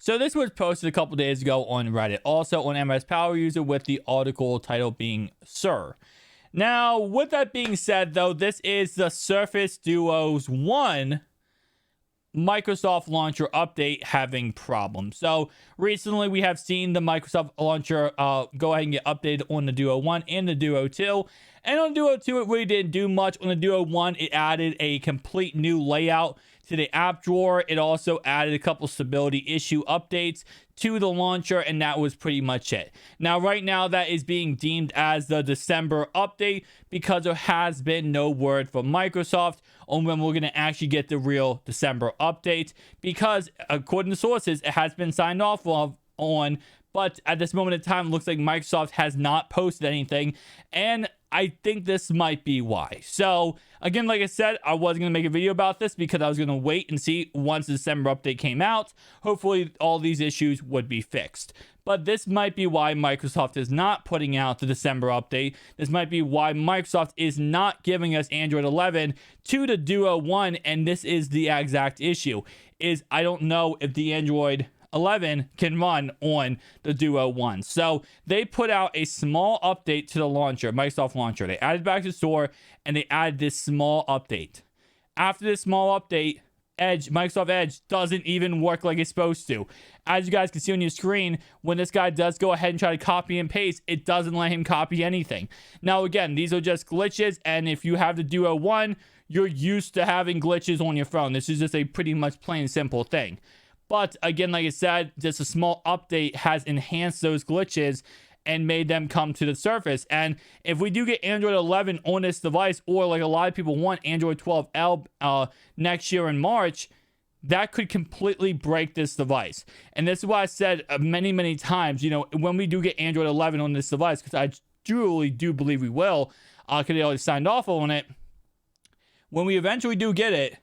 So this was posted a couple days ago on Reddit, also on MS Power User, with the article title being Sir. Now, with that being said, though, this is the Surface Duos 1 Microsoft Launcher update having problems. So recently we have seen the Microsoft Launcher go ahead and get updated on the Duo 1 and the Duo 2. And on Duo 2, it really didn't do much. On the Duo 1, it added a complete new layout to the app drawer. It also added a couple stability issue updates to the launcher, and that was pretty much it. Now, right now, that is being deemed as the December update because there has been no word from Microsoft on when we're going to actually get the real December update, because according to sources, it has been signed off on, but at this moment in time, it looks like Microsoft has not posted anything, and I think this might be why. So again, like I said, I wasn't going to make a video about this because I was going to wait and see once the December update came out. Hopefully all these issues would be fixed. But this might be why Microsoft is not putting out the December update. This might be why Microsoft is not giving us Android 11 to the Duo 1. And this is the exact issue, is I don't know if the Android 11 can run on the Duo 1. So they put out a small update to the launcher, Microsoft Launcher. They added back to the store and they added this small update. After this small update, Microsoft Edge doesn't even work like it's supposed to. As you guys can see on your screen, when this guy does go ahead and try to copy and paste, it doesn't let him copy anything. Now again, these are just glitches, and if you have the Duo 1, you're used to having glitches on your phone. This is just a pretty much plain simple thing. But again, like I said, just a small update has enhanced those glitches and made them come to the surface. And if we do get Android 11 on this device, or like a lot of people want Android 12L next year in March, that could completely break this device. And this is why I said many, many times, you know, when we do get Android 11 on this device, because I truly do believe we will, because they already signed off on it. When we eventually do get it,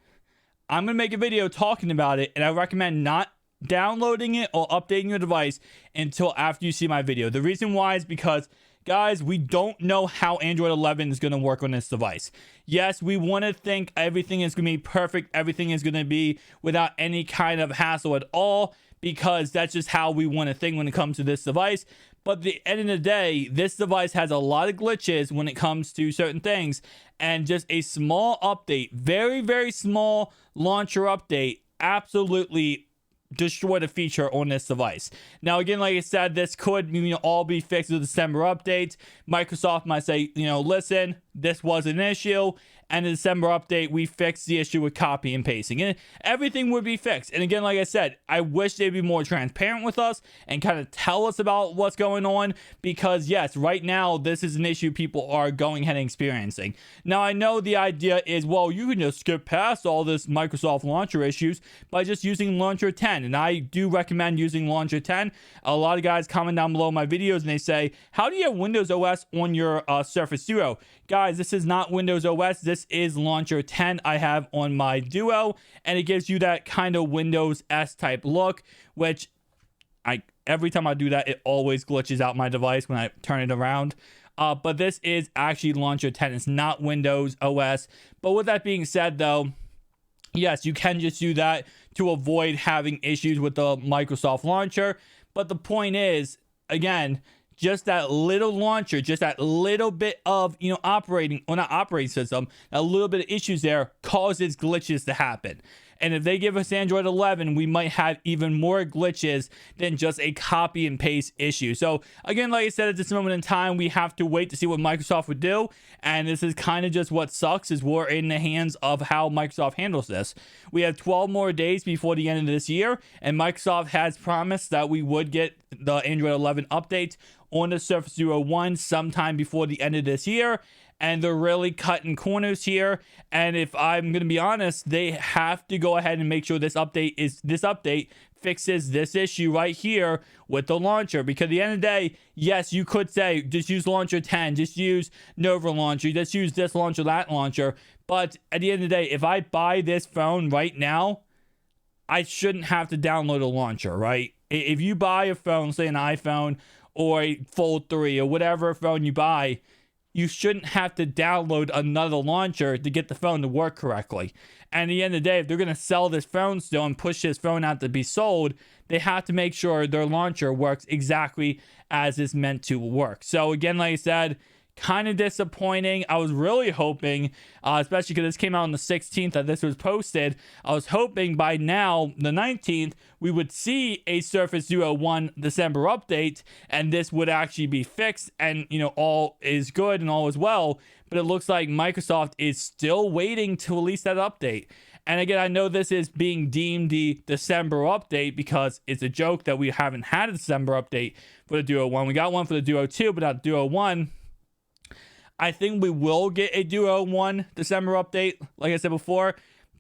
I'm going to make a video talking about it, and I recommend not downloading it or updating your device until after you see my video. The reason why is because, guys, we don't know how Android 11 is going to work on this device. Yes, we want to think everything is going to be perfect, everything is going to be without any kind of hassle at all, because that's just how we want to think when it comes to this device. But at the end of the day, this device has a lot of glitches when it comes to certain things, and just a small update, very, very small launcher update, absolutely destroy the feature on this device. Now, again, like I said, this could all be fixed with the December update. Microsoft might say, listen, this was an issue, and the December update, we fixed the issue with copy and pasting, and everything would be fixed. And again, like I said, I wish they'd be more transparent with us and kind of tell us about what's going on, because yes, right now, this is an issue people are going ahead and experiencing. Now, I know the idea is, well, you can just skip past all this Microsoft Launcher issues by just using Launcher 10, and I do recommend using Launcher 10. A lot of guys comment down below my videos, and they say, how do you have Windows OS on your Surface Duo? Guys, this is not Windows OS. This is Launcher 10 I have on my Duo, and it gives you that kind of Windows S type look, which every time I do that, it always glitches out my device when I turn it around. But this is actually Launcher 10. It's not Windows OS. But with that being said, though, yes, you can just do that to avoid having issues with the Microsoft Launcher. But the point is, again, just that little launcher, just that little bit of, not operating system, a little bit of issues there causes glitches to happen. And if they give us Android 11, we might have even more glitches than just a copy and paste issue. So again, like I said, at this moment in time, we have to wait to see what Microsoft would do. And this is kind of just what sucks, is we're in the hands of how Microsoft handles this. We have 12 more days before the end of this year, and Microsoft has promised that we would get the Android 11 update on the Surface Duo 1 sometime before the end of this year. And they're really cutting corners here. And if I'm going to be honest, they have to go ahead and make sure this update fixes this issue right here with the launcher. Because at the end of the day, yes, you could say, just use Launcher 10, just use Nova Launcher, just use this launcher, that launcher. But at the end of the day, if I buy this phone right now, I shouldn't have to download a launcher, right? If you buy a phone, say an iPhone or a Fold 3 or whatever phone you buy, you shouldn't have to download another launcher to get the phone to work correctly. And at the end of the day, if they're going to sell this phone still and push this phone out to be sold, they have to make sure their launcher works exactly as it's meant to work. So again, like I said, kind of disappointing. I was really hoping, especially because this came out on the 16th that this was posted, I was hoping by now, the 19th, we would see a Surface Duo 1 December update, and this would actually be fixed, and, you know, all is good and all is well. But it looks like Microsoft is still waiting to release that update. And again, I know this is being deemed the December update because it's a joke that we haven't had a December update for the Duo 1. We got one for the Duo 2, but not Duo 1. I think we will get a Duo 1 December update, like I said before,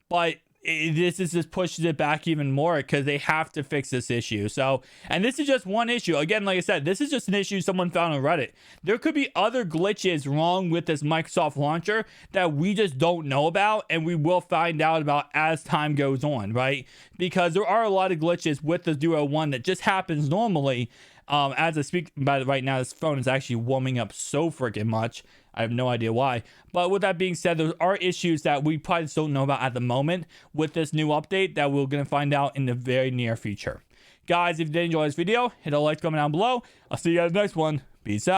but this is just pushes it back even more because they have to fix this issue. So, and this is just one issue. Again, like I said, this is just an issue someone found on Reddit. There could be other glitches wrong with this Microsoft launcher that we just don't know about, and we will find out about as time goes on, right? Because there are a lot of glitches with the Duo 1 that just happens normally. As I speak about it right now, this phone is actually warming up so freaking much. I have no idea why. But with that being said, there are issues that we probably just don't know about at the moment with this new update that we're going to find out in the very near future. Guys, if you did enjoy this video, hit a like, comment down below. I'll see you guys next one. Peace out.